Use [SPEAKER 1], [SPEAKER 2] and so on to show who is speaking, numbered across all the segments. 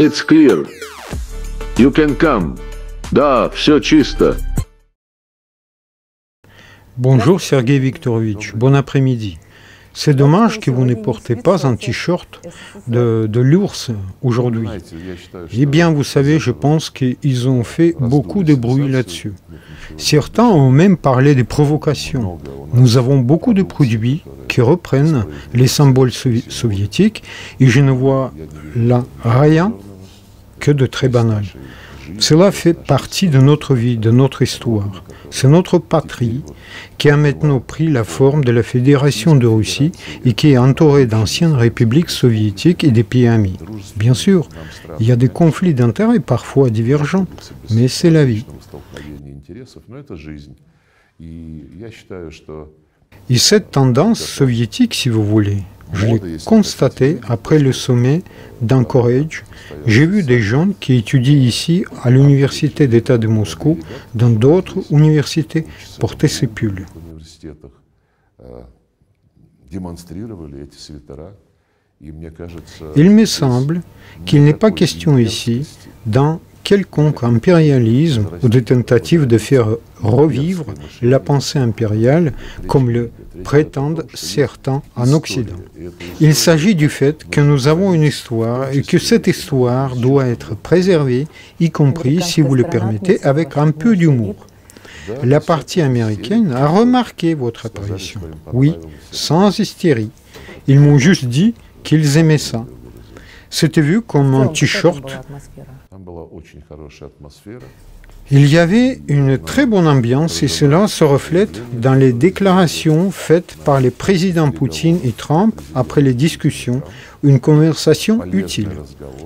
[SPEAKER 1] It's clear. You can come. Да, все чисто.
[SPEAKER 2] Bonjour Sergei Viktorovitch, bon après-midi. C'est dommage que vous ne portez pas un t-shirt de l'ours aujourd'hui. Eh bien, vous savez, je pense qu'ils ont fait beaucoup de bruit là-dessus. Certains ont même parlé de provocations. Nous avons beaucoup de produits qui reprennent les symboles soviétiques et je ne vois là rien que de très banal. Cela fait partie de notre vie, de notre histoire. C'est notre patrie qui a maintenant pris la forme de la Fédération de Russie et qui est entourée d'anciennes républiques soviétiques et des pays amis. Bien sûr, il y a des conflits d'intérêts parfois divergents, mais c'est la vie. Et cette tendance soviétique, si vous voulez, je l'ai constatée après le sommet d'Anchorage. J'ai vu des jeunes qui étudient ici à l'Université d'État de Moscou, dans d'autres universités, porter ces pulls. Il me semble qu'il n'est pas question ici d'un quelconque impérialisme ou de tentative de faire revivre la pensée impériale comme le prétendent certains en Occident. Il s'agit du fait que nous avons une histoire et que cette histoire doit être préservée, y compris, si vous le permettez, avec un peu d'humour. La partie américaine a remarqué votre apparition. Oui, sans hystérie. Ils m'ont juste dit qu'ils aimaient ça. C'était vu comme un t-shirt. Il y avait une très bonne ambiance et cela se reflète dans les déclarations faites par les présidents Poutine et Trump après les discussions, une conversation utile.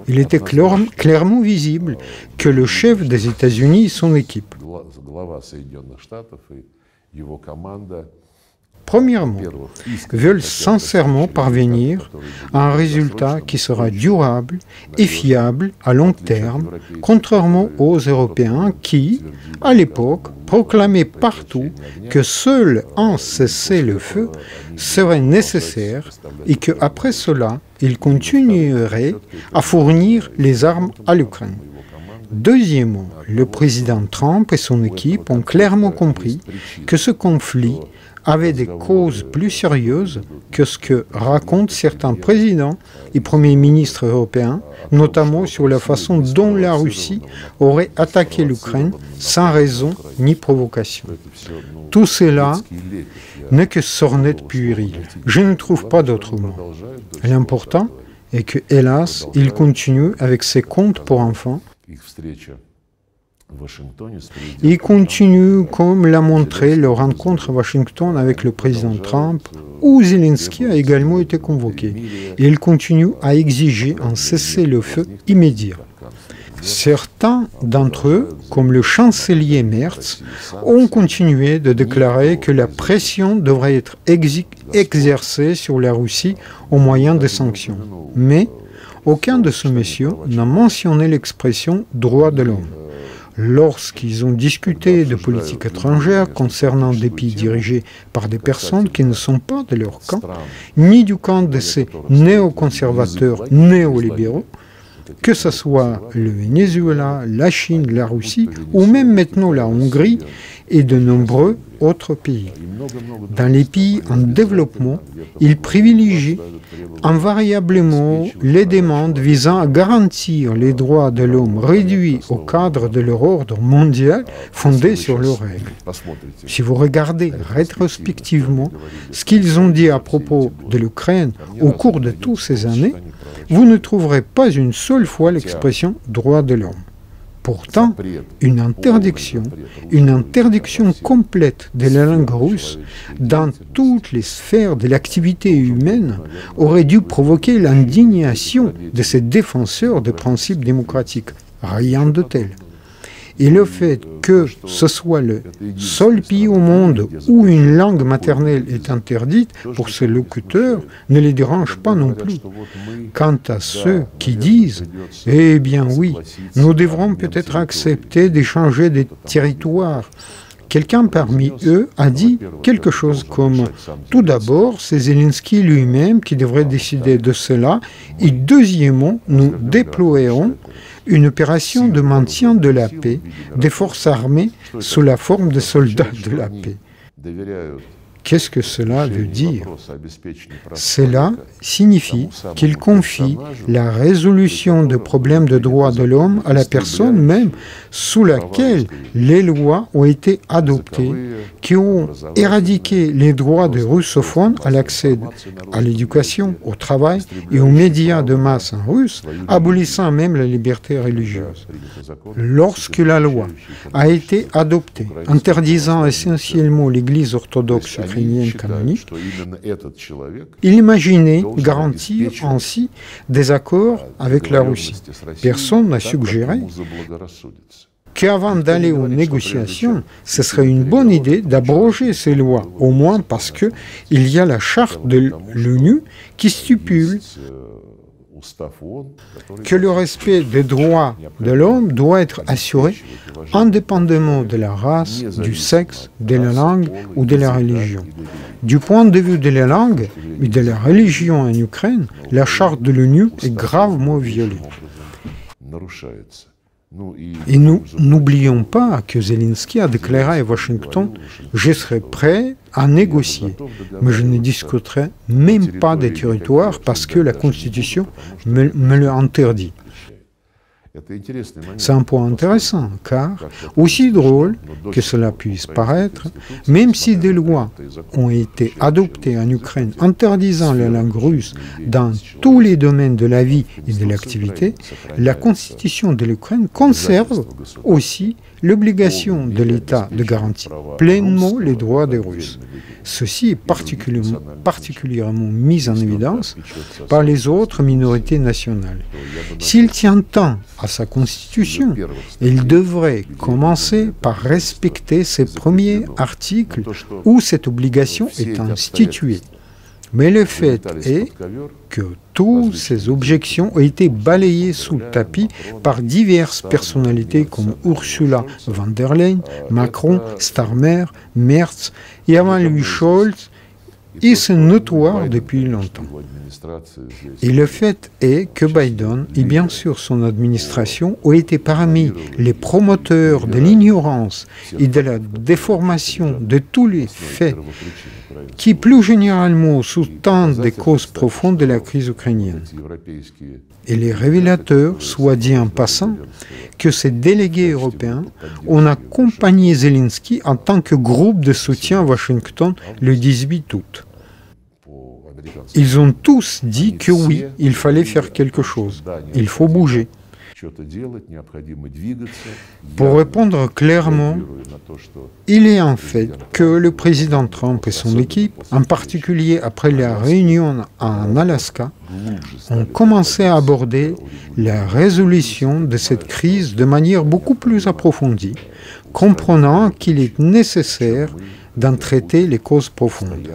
[SPEAKER 2] Il était clairement visible que le chef des États-Unis et son équipe, premièrement, veulent sincèrement parvenir à un résultat qui sera durable et fiable à long terme, contrairement aux Européens qui, à l'époque, proclamaient partout que seul un cessez-le-feu serait nécessaire et qu'après cela, ils continueraient à fournir les armes à l'Ukraine. Deuxièmement, le président Trump et son équipe ont clairement compris que ce conflit avait des causes plus sérieuses que ce que racontent certains présidents et premiers ministres européens, notamment sur la façon dont la Russie aurait attaqué l'Ukraine sans raison ni provocation. Tout cela n'est que sornette puérile. Je ne trouve pas d'autre mot. L'important est que, hélas, il continue avec ses contes pour enfants. Il continue, comme l'a montré leur rencontre à Washington avec le président Trump, où Zelensky a également été convoqué. Et il continue à exiger un cessez-le-feu immédiat. Certains d'entre eux, comme le chancelier Merz, ont continué de déclarer que la pression devrait être exercée sur la Russie au moyen des sanctions. Mais aucun de ces messieurs n'a mentionné l'expression « droit de l'homme ». Lorsqu'ils ont discuté de politique étrangère concernant des pays dirigés par des personnes qui ne sont pas de leur camp, ni du camp de ces néoconservateurs néolibéraux, que ce soit le Venezuela, la Chine, la Russie, ou même maintenant la Hongrie et de nombreux autres pays. Dans les pays en développement, ils privilégient invariablement les demandes visant à garantir les droits de l'homme réduits au cadre de leur ordre mondial fondé sur leurs règles. Si vous regardez rétrospectivement ce qu'ils ont dit à propos de l'Ukraine au cours de toutes ces années, vous ne trouverez pas une seule fois l'expression « droit de l'homme ». Pourtant, une interdiction complète de la langue russe dans toutes les sphères de l'activité humaine aurait dû provoquer l'indignation de ces défenseurs des principes démocratiques. Rien de tel. Et le fait que ce soit le seul pays au monde où une langue maternelle est interdite pour ses locuteurs ne les dérange pas non plus. Quant à ceux qui disent « Eh bien oui, nous devrons peut-être accepter d'échanger des territoires Quelqu'un parmi eux a dit quelque chose comme « Tout d'abord, c'est Zelensky lui-même qui devrait décider de cela, et deuxièmement, nous déploierons une opération de maintien de la paix des forces armées sous la forme de soldats de la paix. » Qu'est-ce que cela veut dire? Cela signifie qu'il confie la résolution de problèmes de droits de l'homme à la personne même sous laquelle les lois ont été adoptées, qui ont éradiqué les droits des russophones à l'accès à l'éducation, au travail et aux médias de masse en russe, abolissant même la liberté religieuse. Lorsque la loi a été adoptée, interdisant essentiellement l'Église orthodoxe ukrainienne canonique, il imaginait garantir ainsi des accords avec la Russie. Personne n'a suggéré qu'avant d'aller aux négociations, ce serait une bonne idée d'abroger ces lois, au moins parce qu'il y a la charte de l'ONU qui stipule que le respect des droits de l'homme doit être assuré indépendamment de la race, du sexe, de la langue ou de la religion. Du point de vue de la langue et de la religion en Ukraine, la charte de l'ONU est gravement violée. Et nous n'oublions pas que Zelensky a déclaré à Washington « Je serai prêt à négocier, mais je ne discuterai même pas des territoires parce que la Constitution me le interdit ». C'est un point intéressant, car, aussi drôle que cela puisse paraître, même si des lois ont été adoptées en Ukraine interdisant la langue russe dans tous les domaines de la vie et de l'activité, la Constitution de l'Ukraine conserve aussi l'obligation de l'État de garantir pleinement les droits des Russes. Ceci est particulièrement mis en évidence par les autres minorités nationales. S'il tient tant à sa constitution, il devrait commencer par respecter ses premiers articles où cette obligation est instituée. Mais le fait est que toutes ces objections ont été balayées sous le tapis par diverses personnalités comme Ursula von der Leyen, Macron, Starmer, Merz et avant lui Scholz, et c'est notoire depuis longtemps. Et le fait est que Biden et bien sûr son administration ont été parmi les promoteurs de l'ignorance et de la déformation de tous les faits qui plus généralement sous-tendent des causes profondes de la crise ukrainienne. Et les révélateurs, soit dit en passant, que ces délégués européens ont accompagné Zelensky en tant que groupe de soutien à Washington le 18 août. Ils ont tous dit que oui, il fallait faire quelque chose, il faut bouger. Pour répondre clairement, il est en fait que le président Trump et son équipe, en particulier après la réunion en Alaska, ont commencé à aborder la résolution de cette crise de manière beaucoup plus approfondie, comprenant qu'il est nécessaire d'en traiter les causes profondes.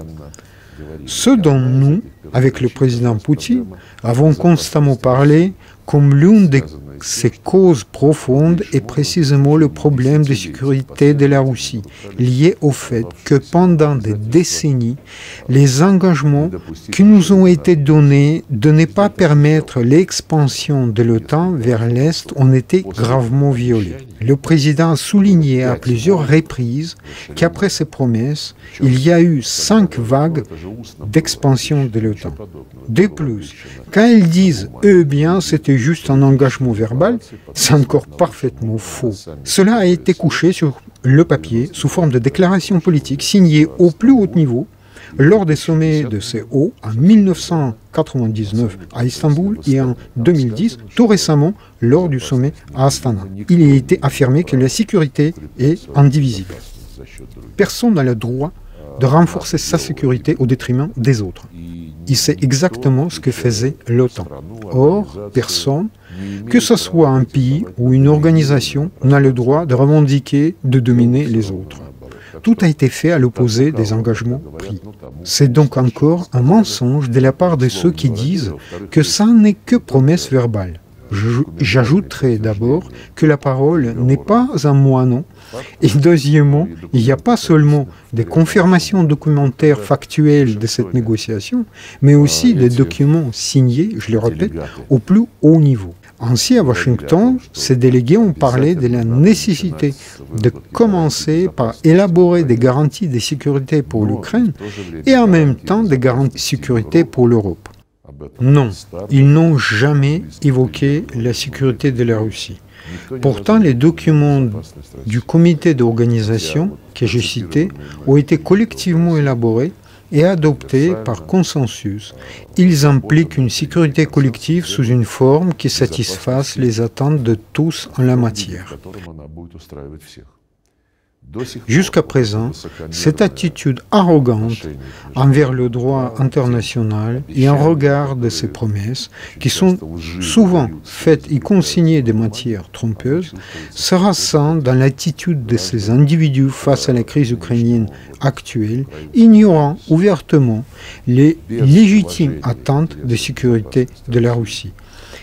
[SPEAKER 2] Ce dont nous, avec le président Poutine, avons constamment parlé comme l'une de ces causes profondes est précisément le problème de sécurité de la Russie, lié au fait que pendant des décennies, les engagements qui nous ont été donnés de ne pas permettre l'expansion de l'OTAN vers l'Est ont été gravement violés. Le président a souligné à plusieurs reprises qu'après ces promesses, il y a eu 5 vagues d'expansion de l'OTAN. De plus, quand ils disent « eux bien, c'était juste un engagement verbal », c'est encore parfaitement faux. Cela a été couché sur le papier sous forme de déclaration politique signée au plus haut niveau lors des sommets de CO en 1999 à Istanbul et en 2010, tout récemment, lors du sommet à Astana. Il a été affirmé que la sécurité est indivisible. Personne n'a le droit de renforcer sa sécurité au détriment des autres. Et c'est exactement ce que faisait l'OTAN. Or, personne, que ce soit un pays ou une organisation, n'a le droit de revendiquer de dominer les autres. Tout a été fait à l'opposé des engagements pris. C'est donc encore un mensonge de la part de ceux qui disent que ça n'est que promesse verbale. J'ajouterai d'abord que la parole n'est pas un moineau. Et deuxièmement, il n'y a pas seulement des confirmations documentaires factuelles de cette négociation, mais aussi des documents signés, je le répète, au plus haut niveau. Ainsi, à Washington, ces délégués ont parlé de la nécessité de commencer par élaborer des garanties de sécurité pour l'Ukraine et en même temps des garanties de sécurité pour l'Europe. Non, ils n'ont jamais évoqué la sécurité de la Russie. Pourtant, les documents du comité d'organisation que j'ai cités ont été collectivement élaborés et adoptés par consensus. Ils impliquent une sécurité collective sous une forme qui satisfasse les attentes de tous en la matière. Jusqu'à présent, cette attitude arrogante envers le droit international et en regard de ces promesses, qui sont souvent faites et consignées de matière trompeuse, se ressent dans l'attitude de ces individus face à la crise ukrainienne actuelle, ignorant ouvertement les légitimes attentes de sécurité de la Russie,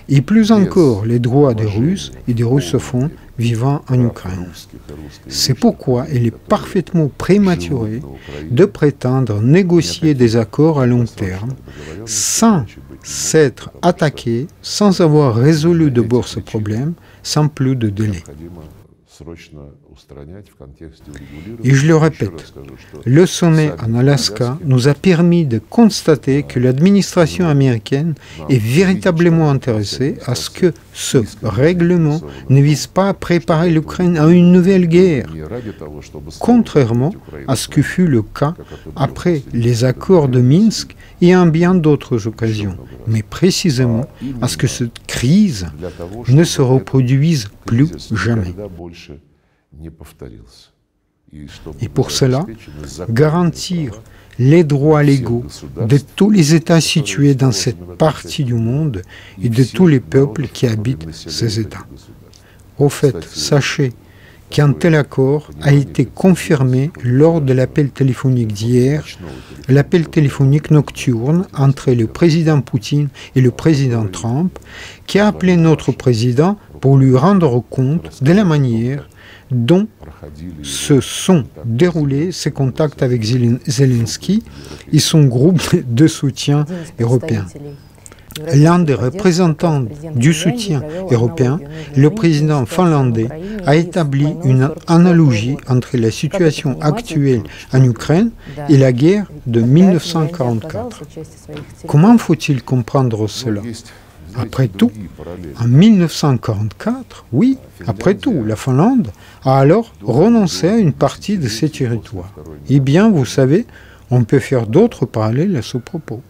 [SPEAKER 2] et plus encore les droits des Russes et des russophones vivant en Ukraine. C'est pourquoi il est parfaitement prématuré de prétendre négocier des accords à long terme sans s'être attaqué, sans avoir résolu d'abord ce problème, sans plus de délai. Et je le répète, le sommet en Alaska nous a permis de constater que l'administration américaine est véritablement intéressée à ce que ce règlement ne vise pas à préparer l'Ukraine à une nouvelle guerre, contrairement à ce que fut le cas après les accords de Minsk et en bien d'autres occasions, mais précisément à ce que cette crise ne se reproduise plus jamais. Et pour cela, garantir les droits légaux de tous les États situés dans cette partie du monde et de tous les peuples qui habitent ces États. Au fait, sachez qu'un tel accord a été confirmé lors de l'appel téléphonique d'hier, l'appel téléphonique nocturne entre le président Poutine et le président Trump, qui a appelé notre président pour lui rendre compte de la manière dont se sont déroulés ses contacts avec Zelensky et son groupe de soutien européen. L'un des représentants du soutien européen, le président finlandais, a établi une analogie entre la situation actuelle en Ukraine et la guerre de 1944. Comment faut-il comprendre cela ? Après tout, en 1944, oui, après tout, la Finlande a alors renoncé à une partie de ses territoires. Eh bien, vous savez, on peut faire d'autres parallèles à ce propos.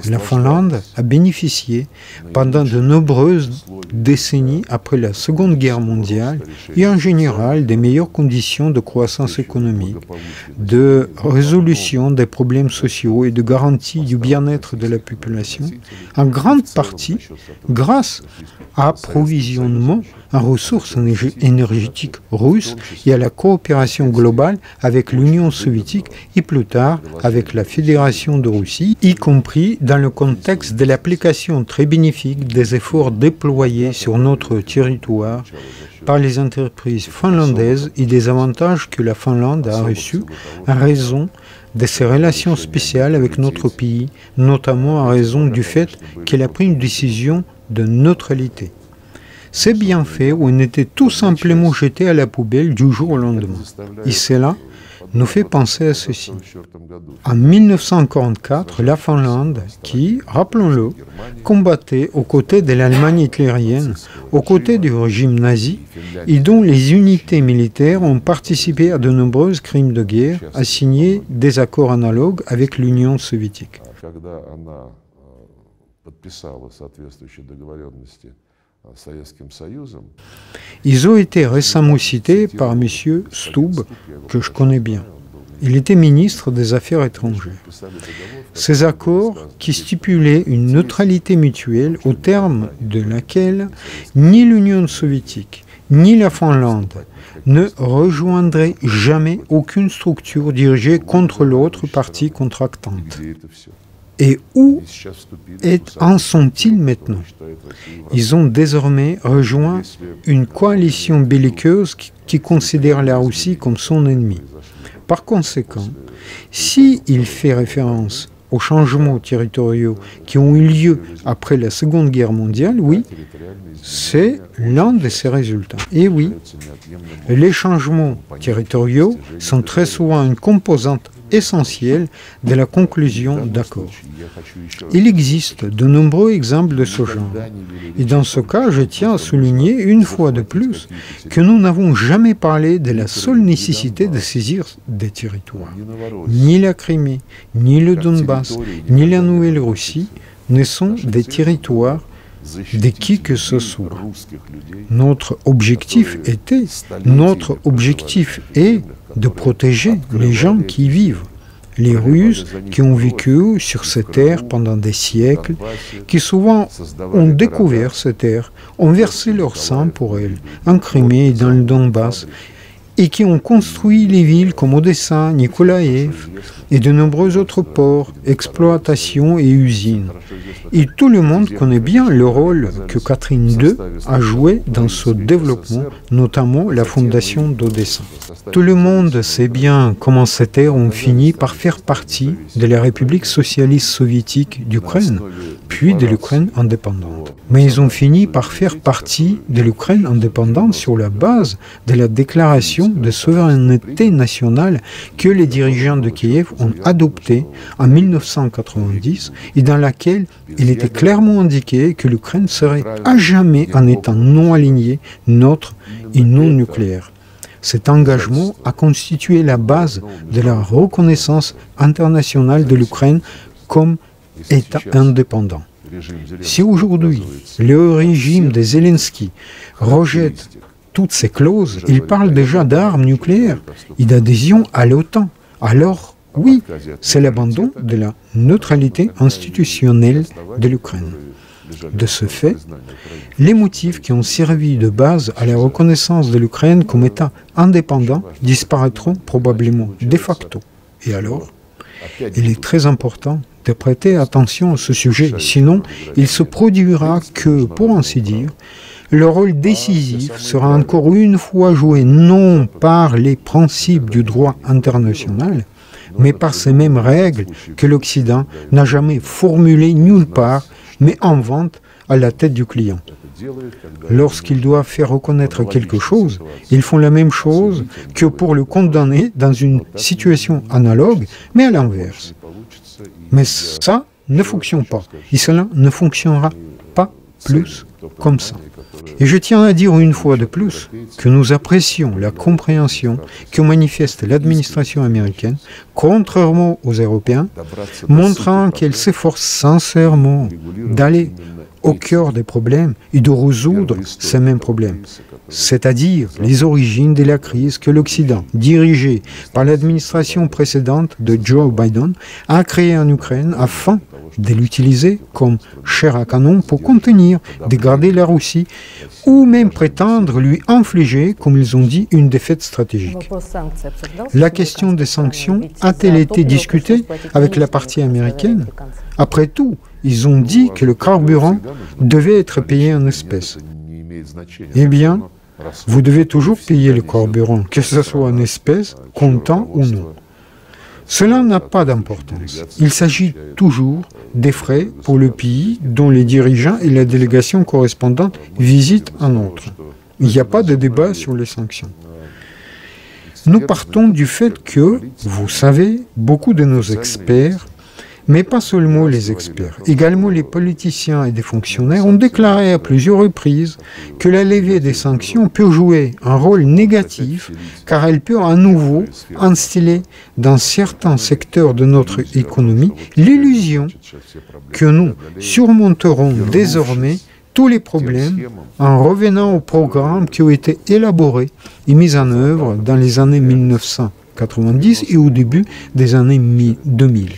[SPEAKER 2] La Finlande a bénéficié pendant de nombreuses décennies après la Seconde Guerre mondiale et en général des meilleures conditions de croissance économique, de résolution des problèmes sociaux et de garantie du bien-être de la population, en grande partie grâce à l'approvisionnement en ressources énergétiques russes et à la coopération globale avec l'Union soviétique et plus tard avec la Fédération de Russie, y compris dans le contexte de l'application très bénéfique des efforts déployés sur notre territoire par les entreprises finlandaises et des avantages que la Finlande a reçus en raison de ses relations spéciales avec notre pays, notamment en raison du fait qu'elle a pris une décision de neutralité. Ces bienfaits ont été tout simplement jetés à la poubelle du jour au lendemain. Et cela nous fait penser à ceci. En 1944, la Finlande, qui, rappelons-le, combattait aux côtés de l'Allemagne hitlérienne, aux côtés du régime nazi, et dont les unités militaires ont participé à de nombreux crimes de guerre, a signé des accords analogues avec l'Union soviétique. Ils ont été récemment cités par M. Stubb, que je connais bien. Il était ministre des Affaires étrangères. Ces accords qui stipulaient une neutralité mutuelle au terme de laquelle ni l'Union soviétique ni la Finlande ne rejoindraient jamais aucune structure dirigée contre l'autre partie contractante. Et où en sont-ils maintenant? Ils ont désormais rejoint une coalition belliqueuse qui considère la Russie comme son ennemi. Par conséquent, s'il fait référence aux changements territoriaux qui ont eu lieu après la Seconde Guerre mondiale, oui, c'est l'un de ces résultats. Et oui, les changements territoriaux sont très souvent une composante essentielle de la conclusion d'accords. Il existe de nombreux exemples de ce genre. Et dans ce cas, je tiens à souligner une fois de plus que nous n'avons jamais parlé de la seule nécessité de saisir des territoires. Ni la Crimée, ni le Donbass, ni la Nouvelle-Russie ne sont des territoires de qui que ce soit. Notre objectif est de protéger les gens qui y vivent, les Russes qui ont vécu sur ces terres pendant des siècles, qui souvent ont découvert ces terres, ont versé leur sang pour elles, en Crimée et dans le Donbass, et qui ont construit les villes comme Odessa, Nikolaïev et de nombreux autres ports, exploitations et usines. Et tout le monde connaît bien le rôle que Catherine II a joué dans ce développement, notamment la fondation d'Odessa. Tout le monde sait bien comment ces terres ont fini par faire partie de la République socialiste soviétique d'Ukraine, puis de l'Ukraine indépendante. Mais ils ont fini par faire partie de l'Ukraine indépendante sur la base de la déclaration de souveraineté nationale que les dirigeants de Kiev ont adoptée en 1990 et dans laquelle il était clairement indiqué que l'Ukraine serait à jamais un État non aligné, neutre et non nucléaire. Cet engagement a constitué la base de la reconnaissance internationale de l'Ukraine comme État indépendant. Si aujourd'hui le régime de Zelensky rejette toutes ces clauses, il parle déjà d'armes nucléaires et d'adhésion à l'OTAN. Alors, oui, c'est l'abandon de la neutralité institutionnelle de l'Ukraine. De ce fait, les motifs qui ont servi de base à la reconnaissance de l'Ukraine comme État indépendant disparaîtront probablement de facto. Et alors, il est très important de prêter attention à ce sujet, sinon il se produira que, pour ainsi dire, le rôle décisif sera encore une fois joué non par les principes du droit international, mais par ces mêmes règles que l'Occident n'a jamais formulées nulle part, mais invente à la tête du client. Lorsqu'ils doivent faire reconnaître quelque chose, ils font la même chose que pour le condamner dans une situation analogue, mais à l'inverse. Mais ça ne fonctionne pas, et cela ne fonctionnera pas plus comme ça. Et je tiens à dire une fois de plus que nous apprécions la compréhension que manifeste l'administration américaine, contrairement aux Européens, montrant qu'elle s'efforce sincèrement d'aller au cœur des problèmes et de résoudre ces mêmes problèmes, c'est-à-dire les origines de la crise que l'Occident, dirigé par l'administration précédente de Joe Biden, a créée en Ukraine afin de l'utiliser comme chair à canon pour contenir, dégrader la Russie ou même prétendre lui infliger, comme ils ont dit, une défaite stratégique. La question des sanctions a-t-elle été discutée avec la partie américaine? Après tout, ils ont dit que le carburant devait être payé en espèces. Eh bien, vous devez toujours payer le carburant, que ce soit en espèces, comptant ou non. Cela n'a pas d'importance. Il s'agit toujours des frais pour le pays dont les dirigeants et la délégation correspondante visitent un autre. Il n'y a pas de débat sur les sanctions. Nous partons du fait que, vous savez, beaucoup de nos experts, mais pas seulement les experts, également les politiciens et des fonctionnaires ont déclaré à plusieurs reprises que la levée des sanctions peut jouer un rôle négatif car elle peut à nouveau instiller dans certains secteurs de notre économie l'illusion que nous surmonterons désormais tous les problèmes en revenant aux programmes qui ont été élaborés et mis en œuvre dans les années 1990 et au début des années 2000.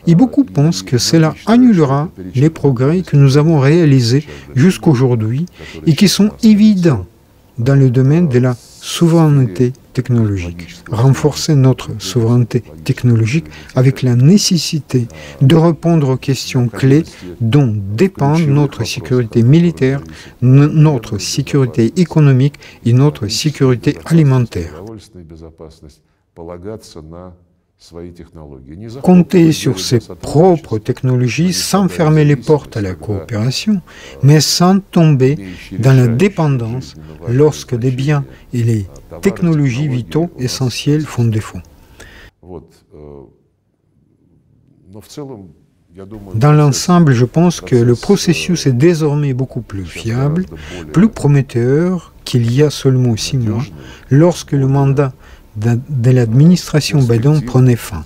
[SPEAKER 2] Et beaucoup pensent que cela annulera les progrès que nous avons réalisés jusqu'aujourd'hui et qui sont évidents dans le domaine de la souveraineté technologique. Renforcer notre souveraineté technologique avec la nécessité de répondre aux questions clés dont dépendent notre sécurité militaire, notre sécurité économique et notre sécurité alimentaire. Compter sur ses propres technologies sans fermer les portes à la coopération, mais sans tomber dans la dépendance lorsque des biens et les technologies vitaux essentielles font défaut. Dans l'ensemble, je pense que le processus est désormais beaucoup plus fiable, plus prometteur qu'il y a seulement 6 mois, lorsque le mandat de l'administration Biden prenait fin.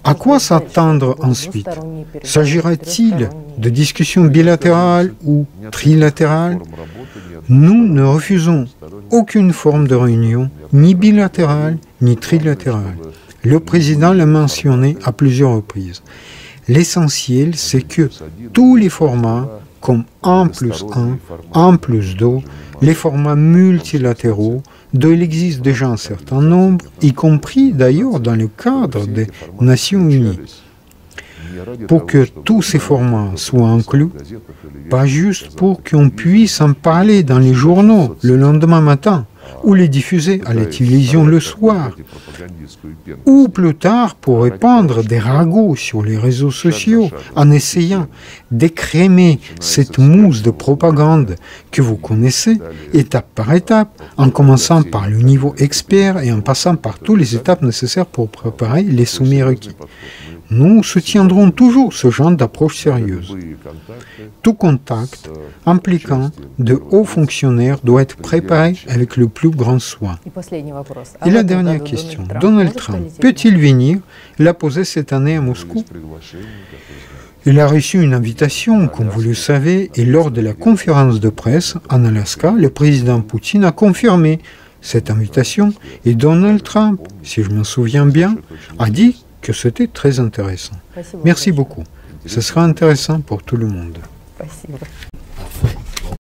[SPEAKER 2] À quoi s'attendre ensuite? S'agira-t-il de discussions bilatérales ou trilatérales? Nous ne refusons aucune forme de réunion, ni bilatérale, ni trilatérale. Le président l'a mentionné à plusieurs reprises. L'essentiel, c'est que tous les formats, comme 1+1, 1+2, les formats multilatéraux, dont il existe déjà un certain nombre, y compris d'ailleurs dans le cadre des Nations Unies. Pour que tous ces formats soient inclus, pas juste pour qu'on puisse en parler dans les journaux le lendemain matin, ou les diffuser à la télévision le soir, ou plus tard pour répandre des ragots sur les réseaux sociaux en essayant d'écrémer cette mousse de propagande que vous connaissez étape par étape, en commençant par le niveau expert et en passant par toutes les étapes nécessaires pour préparer les sommets requis. Nous soutiendrons toujours ce genre d'approche sérieuse. Tout contact impliquant de hauts fonctionnaires doit être préparé avec le plus grand soin. Et la dernière question, Donald Trump peut-il venir? Il a posé cette année à Moscou. Il a reçu une invitation, comme vous le savez, et lors de la conférence de presse en Alaska, le président Poutine a confirmé cette invitation et Donald Trump, si je me souviens bien, a dit que c'était très intéressant. Merci beaucoup. Ce sera intéressant pour tout le monde.